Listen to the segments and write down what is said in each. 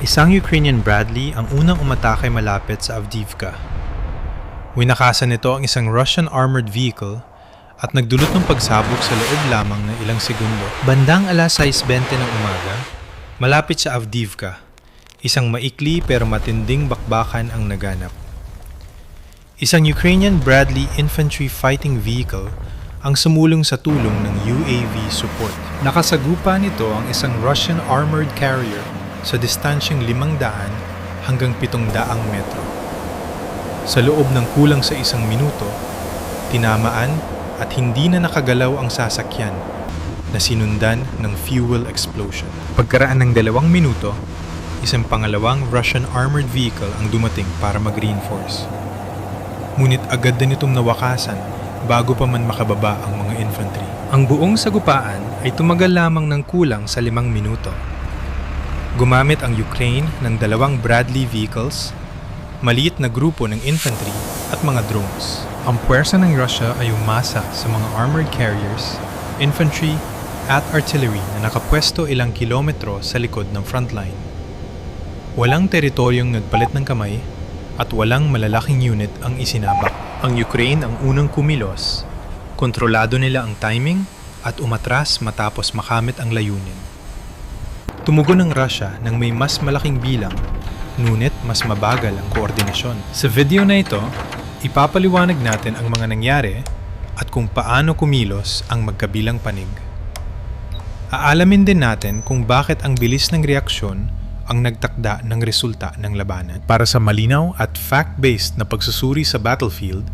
Isang Ukrainian Bradley ang unang umatake malapit sa Avdiivka. Winakasan nito ang isang Russian armored vehicle at nagdulot ng pagsabog sa loob lamang ng ilang segundo. Bandang alas 6:20 ng umaga, malapit sa Avdiivka, isang maikli pero matinding bakbakan ang naganap. Isang Ukrainian Bradley infantry fighting vehicle ang sumulong sa tulong ng UAV support. Nakasagupa nito ang isang Russian armored carrier sa distansyang 500 hanggang 700 metro. Sa loob ng kulang sa isang minuto, tinamaan at hindi na nakagalaw ang sasakyan na sinundan ng fuel explosion. Pagkaraan ng 2 minuto, isang pangalawang Russian armored vehicle ang dumating para mag-reinforce. Ngunit agad din itong nawakasan bago pa man makababa ang mga infantry. Ang buong sagupaan ay tumagal lamang ng kulang sa 5 minuto. Gumamit ang Ukraine ng 2 Bradley vehicles, maliit na grupo ng infantry at mga drones. Ang puwersa ng Russia ay umasa sa mga armored carriers, infantry at artillery na nakapwesto ilang kilometro sa likod ng frontline. Walang teritoryong nagpalit ng kamay at walang malalaking unit ang isinabak. Ang Ukraine ang unang kumilos, kontrolado nila ang timing at umatras matapos makamit ang layunin. Tumugon ang Russia ng may mas malaking bilang, ngunit mas mabagal ang koordinasyon. Sa video na ito, ipapaliwanag natin ang mga nangyari at kung paano kumilos ang magkabilang panig. Aalamin din natin kung bakit ang bilis ng reaksyon ang nagtakda ng resulta ng labanan. Para sa malinaw at fact-based na pagsusuri sa battlefield,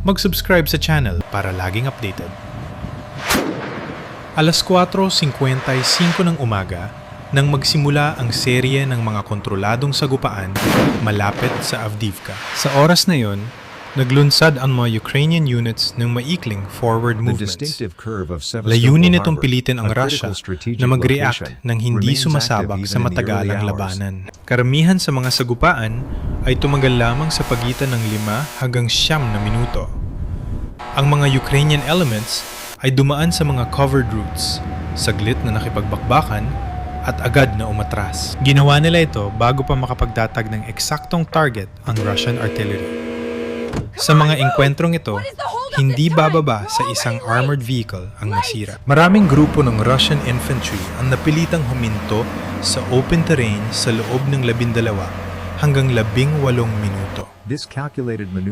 mag-subscribe sa channel para laging updated. Alas 4:55 ng umaga, nang magsimula ang serye ng mga kontroladong sagupaan malapit sa Avdiivka. Sa oras na yon, naglunsad ang mga Ukrainian units ng maikling forward movements. Layunin nitong pilitin ang Russia na mag-react nang hindi sumasabak sa matagalang labanan. Karamihan sa mga sagupaan ay tumagal lamang sa pagitan ng 5 hanggang 9 na minuto. Ang mga Ukrainian elements ay dumaan sa mga covered routes, saglit na nakipagbakbakan, at agad na umatras. Ginawa nila ito bago pa makapagtatag ng eksaktong target ang Russian artillery. Sa mga engkwentrong ito, hindi bababa sa isang armored vehicle ang nasira. Maraming grupo ng Russian infantry ang napilitang huminto sa open terrain sa loob ng 12 hanggang 18 minuto.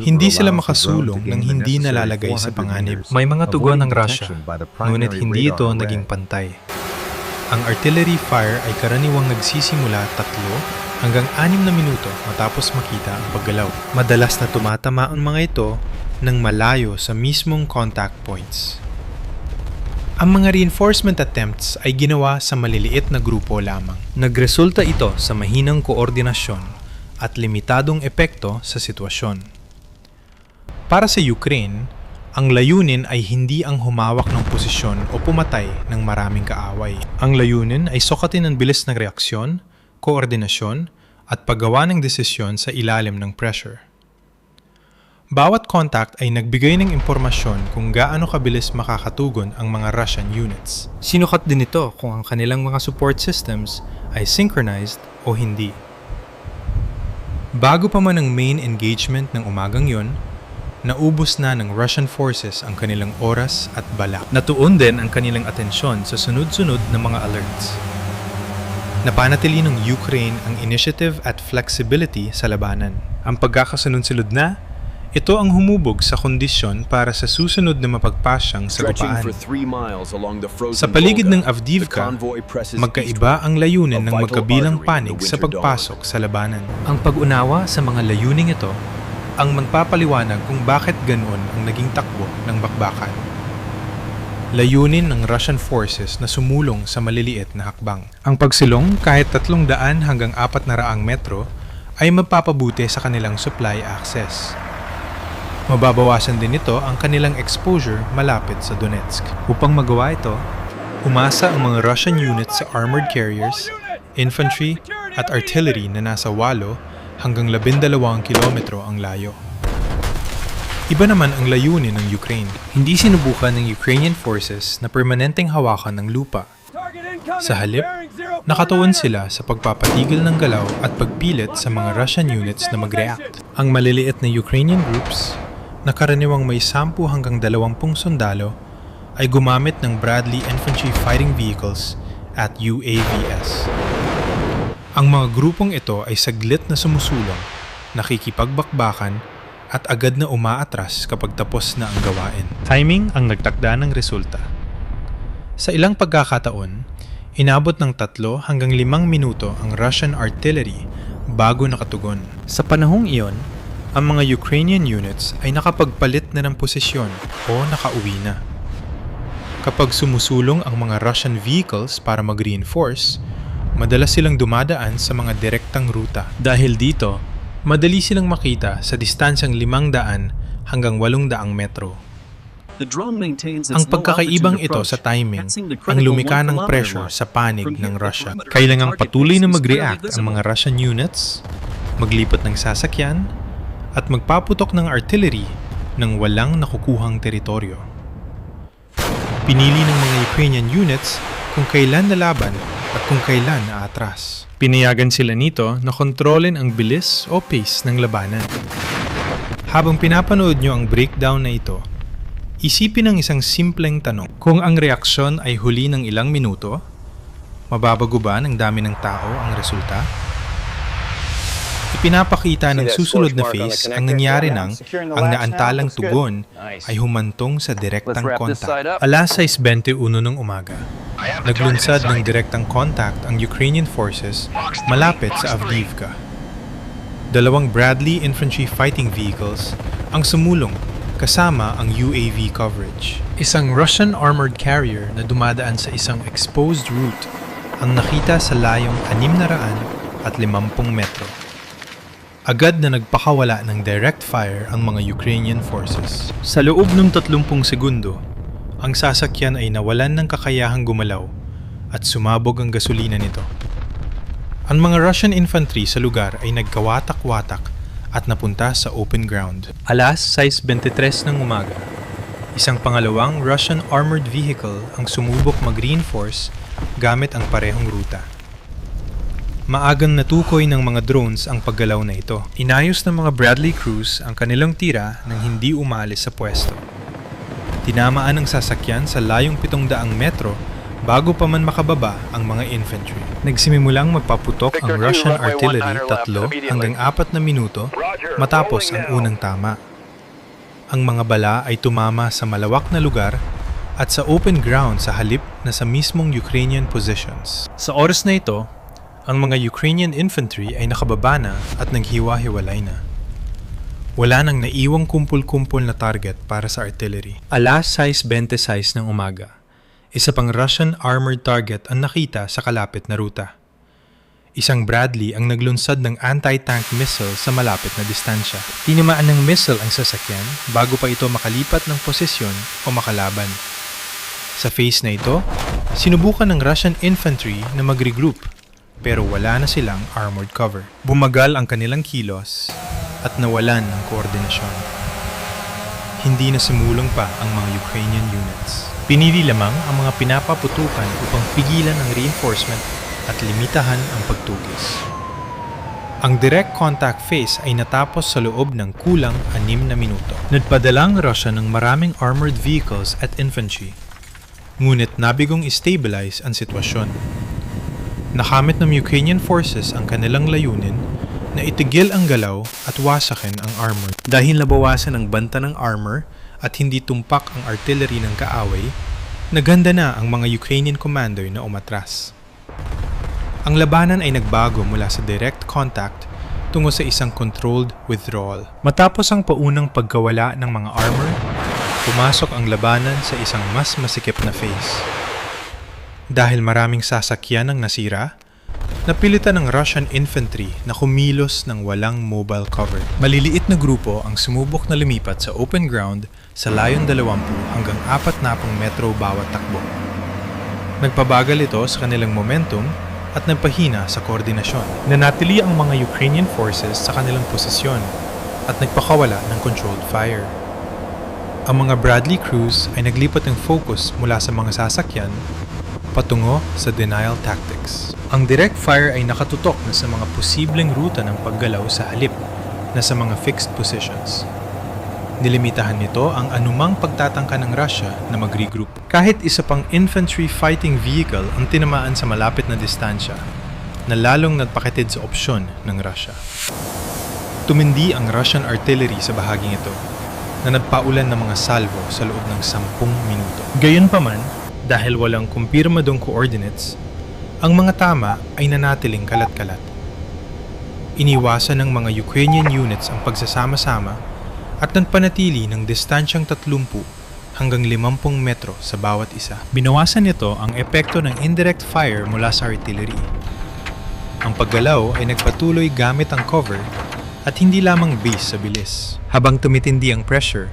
Hindi sila makasulong nang hindi nalalagay sa panganib. May mga tugon ng Russia, ngunit hindi ito naging pantay. Ang artillery fire ay karaniwang nagsisimula 3 hanggang 6 na minuto matapos makita ang paggalaw. Madalas na tumatama ang mga ito ng malayo sa mismong contact points. Ang mga reinforcement attempts ay ginawa sa maliliit na grupo lamang. Nagresulta ito sa mahinang koordinasyon at limitadong epekto sa sitwasyon. Para sa Ukraine, ang layunin ay hindi ang humawak ng posisyon o pumatay ng maraming kaaway. Ang layunin ay sukatin ang bilis ng reaksyon, koordinasyon, at paggawa ng desisyon sa ilalim ng pressure. Bawat contact ay nagbigay ng impormasyon kung gaano kabilis makakatugon ang mga Russian units. Sinukat din ito kung ang kanilang mga support systems ay synchronized o hindi. Bago pa man ang main engagement ng umagang yon, naubos na ng Russian forces ang kanilang oras at balak. Natuon din ang kanilang atensyon sa sunod-sunod na mga alerts. Napanatili ng Ukraine ang initiative at flexibility sa labanan. Ang pagkakasunod-sunod na, ito ang humubog sa kondisyon para sa susunod na mapagpasyang sagupaan. Sa paligid ng Avdiivka, magkaiba ang layunin ng magkabilang panig sa pagpasok sa labanan. Ang pag-unawa sa mga layuning ito ang magpapaliwanag kung bakit ganoon ang naging takbo ng bakbakan. Layunin ng Russian forces na sumulong sa maliliit na hakbang. Ang pagsilong kahit 300 hanggang 400 metro ay mapapabuti sa kanilang supply access. Mababawasan din ito ang kanilang exposure malapit sa Donetsk. Upang magawa ito, umasa ang mga Russian units sa armored carriers, infantry at artillery na nasa 8 hanggang 12 kilometro ang layo. Iba naman ang layunin ng Ukraine. Hindi sinubukan ng Ukrainian forces na permanenteng hawakan ng lupa. Sa halip, Nakatuon sila sa pagpapatigil ng galaw at pagpilit sa mga Russian units na mag-react. Ang maliliit na Ukrainian groups, na karaniwang may 10 hanggang 20 sundalo, ay gumamit ng Bradley Infantry Fighting Vehicles at UAVs. Ang mga grupong ito ay saglit na sumusulong, nakikipagbakbakan, at agad na umaatras kapag tapos na ang gawain. Timing ang nagtakda ng resulta. Sa ilang pagkakataon, inabot ng 3 hanggang 5 minuto ang Russian artillery bago nakatugon. Sa panahong iyon, ang mga Ukrainian units ay nakapagpalit na ng posisyon o nakauwi na. Kapag sumusulong ang mga Russian vehicles para mag-reinforce, madalas silang dumadaan sa mga direktang ruta. Dahil dito, madali silang makita sa distansyang 500 hanggang 800 metro. Ang pagkakaibang ito sa timing ang lumika ng pressure sa panig ng Russia. Kailangang patuloy na mag-react ang mga Russian units, maglipat ng sasakyan, at magpaputok ng artillery ng walang nakukuhang teritoryo. Pinili ng mga Ukrainian units kung kailan lalaban at kung kailan aatras. Pinayagan sila nito na kontrolin ang bilis o pace ng labanan. Habang pinapanood nyo ang breakdown na ito, isipin ang isang simpleng tanong. Kung ang reaksyon ay huli ng ilang minuto, mababago ba ng dami ng tao ang resulta? Ipinapakita ng susunod na phase ang nangyari nang ang naantalang tugon ay humantong sa direktang contact. Alas 6:21 ng umaga, naglunsad ng direktang contact ang Ukrainian forces malapit sa Avdiivka. 2 Bradley Infantry Fighting Vehicles ang sumulong kasama ang UAV coverage. Isang Russian armored carrier na dumadaan sa isang exposed route ang nakita sa layong 650 metro. Agad na nagpakawala ng direct fire ang mga Ukrainian forces. Sa loob ng 30 segundo, ang sasakyan ay nawalan ng kakayahang gumalaw at sumabog ang gasolina nito. Ang mga Russian infantry sa lugar ay nagkawatak-watak at napunta sa open ground. Alas 6:23 ng umaga, isang pangalawang Russian armored vehicle ang sumubok mag-reinforce gamit ang parehong ruta. Maagang natukoy ng mga drones ang paggalaw na ito. Inayos ng mga Bradley crews ang kanilang tira nang hindi umalis sa pwesto. Tinamaan ang sasakyan sa layong 700 metro bago pa man makababa ang mga infantry. Nagsimimulang magpaputok ang Russian artillery 3 hanggang 4 na minuto matapos ang unang tama. Ang mga bala ay tumama sa malawak na lugar at sa open ground sa halip na sa mismong Ukrainian positions. Sa oras na ito, ang mga Ukrainian infantry ay nakababa na at naghiwa-hiwalay na. Wala nang naiwang kumpul-kumpul na target para sa artillery. Alas 6:26 ng umaga, isa pang Russian armored target ang nakita sa kalapit na ruta. Isang Bradley ang naglunsad ng anti-tank missile sa malapit na distansya. Tinamaan ng missile ang sasakyan bago pa ito makalipat ng posisyon o makalaban. Sa phase na ito, sinubukan ng Russian infantry na mag-regroup pero wala na silang armored cover. Bumagal ang kanilang kilos at nawalan ng koordinasyon. Hindi na sumulong pa ang mga Ukrainian units. Pinili lamang ang mga pinapaputukan upang pigilan ang reinforcement at limitahan ang pagtugis. Ang direct contact phase ay natapos sa loob ng kulang 6 na minuto. Nagpadala ang Russia ng maraming armored vehicles at infantry, ngunit nabigong i-stabilize ang sitwasyon. Nakamit ng Ukrainian forces ang kanilang layunin na itigil ang galaw at wasakin ang armor. Dahil nabawasan ang banta ng armor at hindi tumpak ang artillery ng kaaway, naganda na ang mga Ukrainian commander na umatras. Ang labanan ay nagbago mula sa direct contact tungo sa isang controlled withdrawal. Matapos ang paunang pagkawala ng mga armor, pumasok ang labanan sa isang mas masikip na phase. Dahil maraming sasakyan ang nasira, napilitan ng Russian infantry na kumilos ng walang mobile cover. Maliliit na grupo ang sumubok na lumipat sa open ground sa layon 20 hanggang 40 metro bawat takbo. Nagpabagal ito sa kanilang momentum at nagpahina sa koordinasyon. Nanatili ang mga Ukrainian forces sa kanilang posisyon at nagpakawala ng controlled fire. Ang mga Bradley crews ay naglipat ng focus mula sa mga sasakyan patungo sa denial tactics. Ang direct fire ay nakatutok na sa mga posibleng ruta ng paggalaw sa halip na sa mga fixed positions. Nilimitahan nito ang anumang pagtatangka ng Russia na mag-regroup. Kahit isa pang infantry fighting vehicle ang tinamaan sa malapit na distansya, na lalong nagpakitid sa opsyon ng Russia. Tumindi ang Russian artillery sa bahaging ito, na nagpaulan ng mga salvo sa loob ng 10 minuto. Gayunpaman, dahil walang kumpirmadong coordinates, ang mga tama ay nanatiling kalat-kalat. Iniwasan ng mga Ukrainian units ang pagsasama-sama at nagpanatili ng distansyang 30 hanggang 50 metro sa bawat isa. Binawasan nito ang epekto ng indirect fire mula sa artillery. Ang paggalaw ay nagpatuloy gamit ang cover at hindi lamang base sa bilis. Habang tumitindi ang pressure,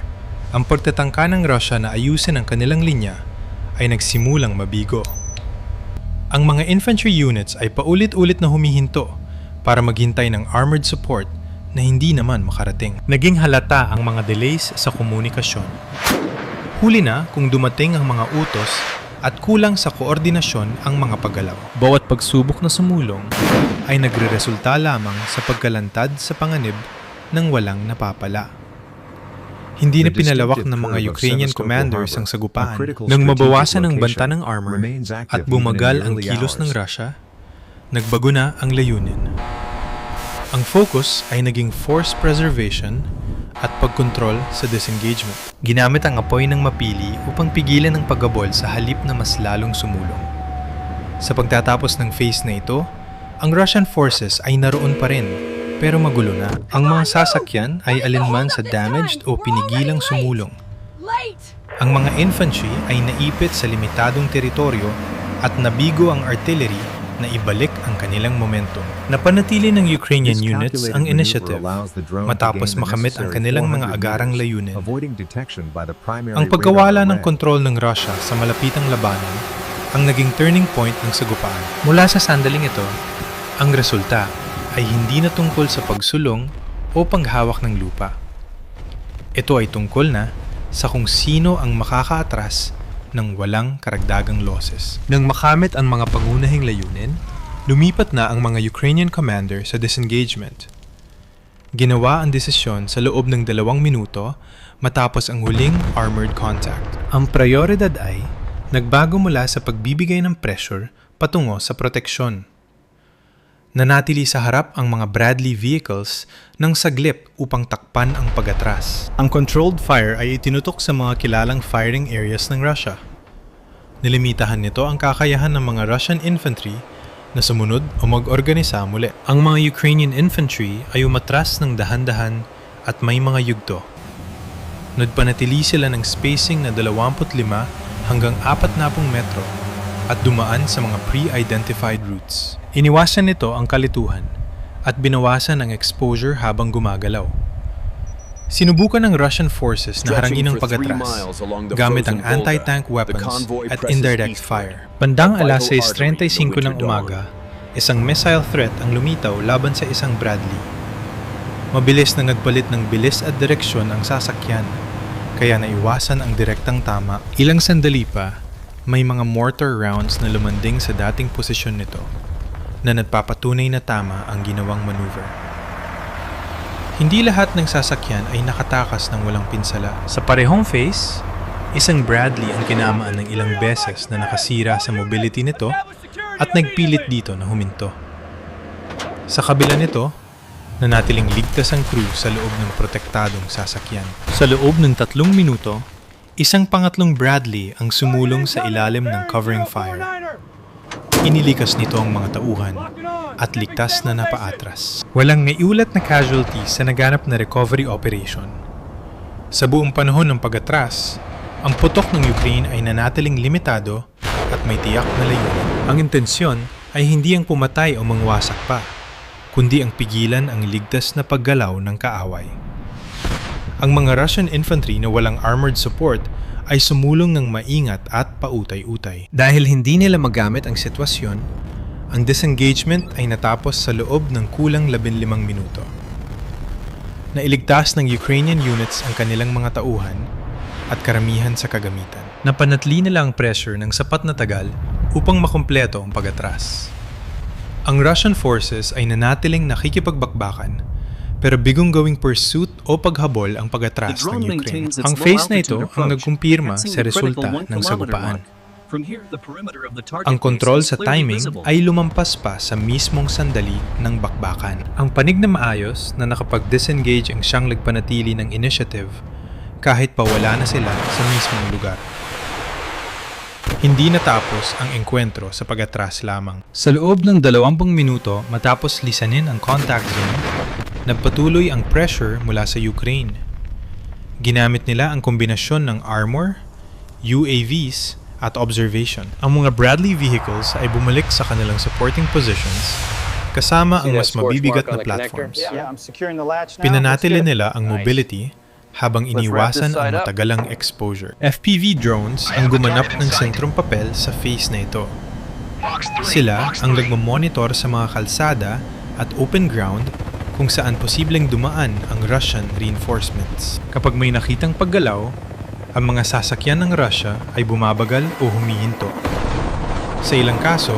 ang pagtatangka ng Russia na ayusin ang kanilang linya ay nagsimulang mabigo. Ang mga infantry units ay paulit-ulit na humihinto para maghintay ng armored support na hindi naman makarating. Naging halata ang mga delays sa komunikasyon. Huli na kung dumating ang mga utos at kulang sa koordinasyon ang mga paggalaw. Bawat pagsubok na sumulong ay nagreresulta lamang sa pagkalantad sa panganib ng walang napapala. Hindi na pinalawak ng mga Ukrainian commanders ang sagupaan nang mabawasan ang banta ng armor at bumagal ang kilos ng Russia, nagbago na ang layunin. Ang focus ay naging force preservation at pagkontrol sa disengagement. Ginamit ang apoy ng mapili upang pigilan ang paggabol sa halip na mas lalong sumulong. Sa pagtatapos ng phase na ito, ang Russian forces ay naroon pa rin, pero magulo na. Ang mga sasakyan ay alinman sa damaged o pinigilang sumulong. Ang mga infantry ay naipit sa limitadong teritoryo at nabigo ang artillery na ibalik ang kanilang momentum. Napanatili ng Ukrainian units ang initiative matapos makamit ang kanilang mga agarang layunin. Ang pagkawala ng kontrol ng Russia sa malapitang labanan ang naging turning point ng sagupaan. Mula sa sandaling ito, ang resulta ay hindi na tungkol sa pagsulong o paghawak ng lupa. Ito ay tungkol na sa kung sino ang makakaatras ng walang karagdagang losses. Nang makamit ang mga pangunahing layunin, lumipat na ang mga Ukrainian commander sa disengagement. Ginawa ang desisyon sa loob ng 2 minuto matapos ang huling armored contact. Ang prioridad ay nagbago mula sa pagbibigay ng pressure patungo sa proteksyon. Nanatili sa harap ang mga Bradley vehicles ng saglip upang takpan ang pag-atras. Ang controlled fire ay itinutok sa mga kilalang firing areas ng Russia. Nilimitahan nito ang kakayahan ng mga Russian infantry na sumunod o mag-organisa muli. Ang mga Ukrainian infantry ay umatras ng dahan-dahan at may mga yugto. Nagpanatili sila ng spacing na 25 hanggang 40 metro at dumaan sa mga pre-identified routes. Iniwasan nito ang kalituhan at binawasan ang exposure habang gumagalaw. Sinubukan ng Russian forces na harangin ang pag-atras gamit ang anti-tank weapons at indirect fire. Bandang alas 6:35 ng umaga, isang missile threat ang lumitaw laban sa isang Bradley. Mabilis na nagpalit ng bilis at direksyon ang sasakyan, kaya naiwasan ang direktang tama. Ilang sandali pa, may mga mortar rounds na lumanding sa dating posisyon nito na nagpapatunay na tama ang ginawang maneuver. Hindi lahat ng sasakyan ay nakatakas ng walang pinsala. Sa parehong phase, isang Bradley ang kinamaan ng ilang beses na nakasira sa mobility nito at nagpilit dito na huminto. Sa kabila nito, nanatiling ligtas ang crew sa loob ng protektadong sasakyan. Sa loob ng 3 minuto, isang pangatlong Bradley ang sumulong sa ilalim ng covering fire. Inilikas nito ang mga tauhan at ligtas na napaatras. Walang naiulat na casualties sa naganap na recovery operation. Sa buong panahon ng pag-atras, ang putok ng Ukraine ay nanatiling limitado at may tiyak na layunin. Ang intensyon ay hindi ang pumatay o mangwasak pa, kundi ang pigilan ang ligtas na paggalaw ng kaaway. Ang mga Russian infantry na walang armored support ay sumulong ng maingat at pautay-utay. Dahil hindi nila magamit ang sitwasyon, ang disengagement ay natapos sa loob ng kulang 15 minuto. Nailigtas ng Ukrainian units ang kanilang mga tauhan at karamihan sa kagamitan. Napanatili nila ang pressure ng sapat na tagal upang makumpleto ang pag-atras. Ang Russian forces ay nanatiling nakikipagbakbakan, pero bigong gawing pursuit o paghabol ang pag-atras ng Ukraine. Ang phase na ito ang nagkumpirma sa resulta ng sagupaan. Ang kontrol sa timing ay lumampas pa sa mismong sandali ng bakbakan. Ang panig na maayos na nakapag-disengage ang siyang nagpanatili ng initiative kahit pa wala na sila sa mismong lugar. Hindi natapos ang engkwentro sa pag-atras lamang. Sa loob ng 20 minuto matapos lisanin ang contact zone, nagpatuloy ang pressure mula sa Ukraine. Ginamit nila ang kombinasyon ng armor, UAVs, at observation. Ang mga Bradley vehicles ay bumalik sa kanilang supporting positions kasama ang mas mabibigat na platforms. Pinanatili nila ang mobility habang iniwasan ang matagalang exposure. FPV drones ang gumanap ng sentrong papel sa phase na ito. Sila ang nagmamonitor sa mga kalsada at open ground kung saan posibleng dumaan ang Russian reinforcements. Kapag may nakitang paggalaw, ang mga sasakyan ng Russia ay bumabagal o humihinto. Sa ilang kaso,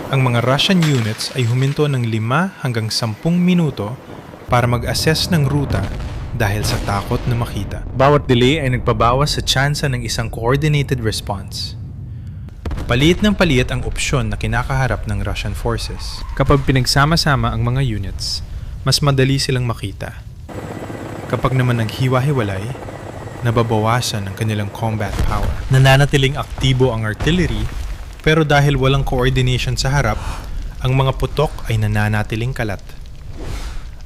ang mga Russian units ay huminto ng 5 hanggang 10 minuto para mag-assess ng ruta dahil sa takot na makita. Bawat delay ay nagpabawas sa tsansa ng isang coordinated response. Paliit ng paliit ang opsyon na kinakaharap ng Russian forces. Kapag pinagsama-sama ang mga units, mas madali silang makita. Kapag naman naghiwa-hiwalay, nababawasan ang kanilang combat power. Nananatiling aktibo ang artillery, pero dahil walang coordination sa harap, ang mga putok ay nananatiling kalat.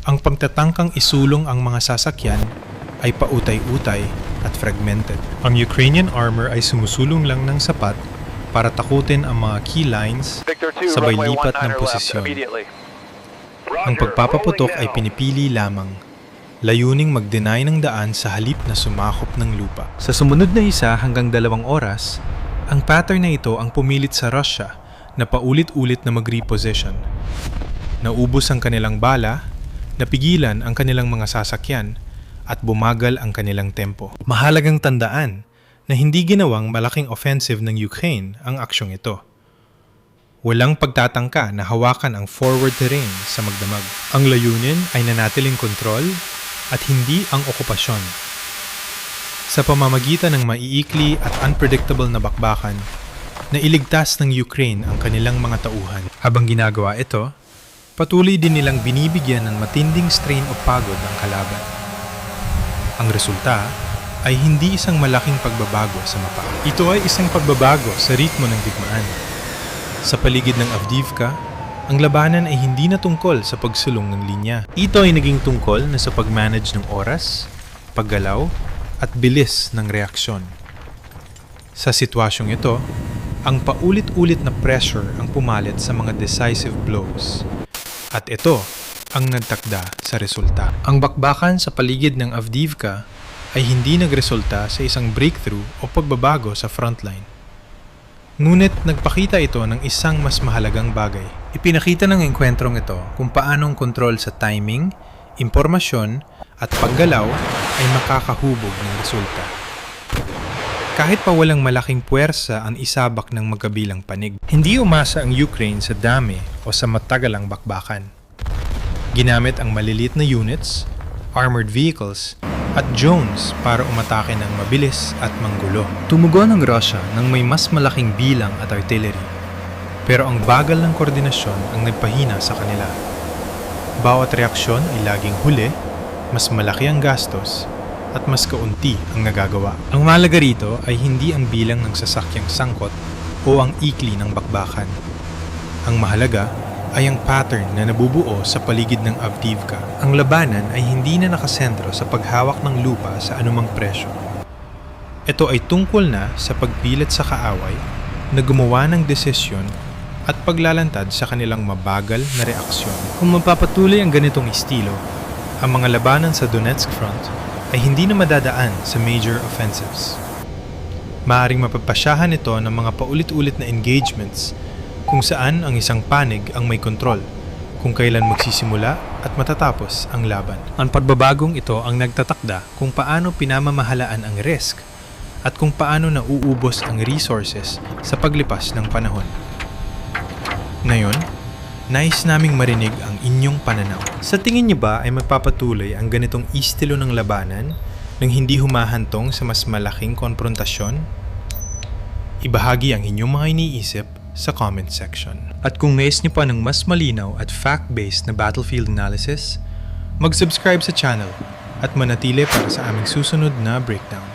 Ang pagtatangkang isulong ang mga sasakyan ay pautay-utay at fragmented. Ang Ukrainian armor ay sumusulong lang ng sapat para takutin ang mga key lines sabay lipat ng posisyon. Ang pagpapaputok ay pinipili lamang, layuning mag-deny ng daan sa halip na sumakop ng lupa. Sa sumunod na 1 hanggang 2 oras, ang pattern na ito ang pumilit sa Russia na paulit-ulit na mag-reposition. Naubos ang kanilang bala, napigilan ang kanilang mga sasakyan, at bumagal ang kanilang tempo. Mahalagang tandaan na hindi ginawang malaking offensive ng Ukraine ang aksyong ito. Walang pagtatangka na hawakan ang forward terrain sa magdamag. Ang layunin ay nanatiling kontrol at hindi ang okupasyon. Sa pamamagitan ng maiikli at unpredictable na bakbakan, nailigtas ng Ukraine ang kanilang mga tauhan. Habang ginagawa ito, patuloy din nilang binibigyan ng matinding strain o pagod ang kalaban. Ang resulta ay hindi isang malaking pagbabago sa mapa. Ito ay isang pagbabago sa ritmo ng digmaan. Sa paligid ng Avdiivka, ang labanan ay hindi na tungkol sa pagsulong ng linya. Ito ay naging tungkol na sa pag-manage ng oras, paggalaw, at bilis ng reaksyon. Sa sitwasyong ito, ang paulit-ulit na pressure ang pumalit sa mga decisive blows. At ito ang nagtakda sa resulta. Ang bakbakan sa paligid ng Avdiivka ay hindi nagresulta sa isang breakthrough o pagbabago sa frontline. Ngunit nagpakita ito ng isang mas mahalagang bagay. Ipinakita ng engkwentrong ito kung paanong kontrol sa timing, impormasyon at paggalaw ay makakahubog ng resulta. Kahit pa walang malaking puwersa ang isabak ng magkabilang panig, hindi umasa ang Ukraine sa dami o sa matagalang bakbakan. Ginamit ang maliliit na units, armored vehicles, at drones para umatake ng mabilis at manggulo. Tumugon ang Russia ng may mas malaking bilang at artillery, pero ang bagal ng koordinasyon ang nagpahina sa kanila. Bawat reaksyon ay laging huli, mas malaki ang gastos, at mas kaunti ang nagagawa. Ang mahalaga rito ay hindi ang bilang ng sasakyang sangkot o ang ikli ng bakbakan. Ang mahalaga ay ang pattern na nabubuo sa paligid ng Avdiivka. Ang labanan ay hindi na nakasentro sa paghawak ng lupa sa anumang presyo. Ito ay tungkol na sa pagpilit sa kaaway na gumawa ng desisyon at paglalantad sa kanilang mabagal na reaksyon. Kung mapapatuloy ang ganitong estilo, ang mga labanan sa Donetsk front ay hindi na madadaan sa major offensives. Maaaring mapapasyahan ito ng mga paulit-ulit na engagements kung saan ang isang panig ang may kontrol, kung kailan magsisimula at matatapos ang laban. Ang pagbabagong ito ang nagtatakda kung paano pinamamahalaan ang risk at kung paano nauubos ang resources sa paglipas ng panahon. Ngayon, nais naming marinig ang inyong pananaw. Sa tingin niyo ba ay magpapatuloy ang ganitong estilo ng labanan nang hindi humahantong sa mas malaking konfrontasyon? Ibahagi ang inyong mga iniisip sa comment section. At kung nais niyo pa ng mas malinaw at fact-based na battlefield analysis, mag-subscribe sa channel at manatili para sa aming susunod na breakdown.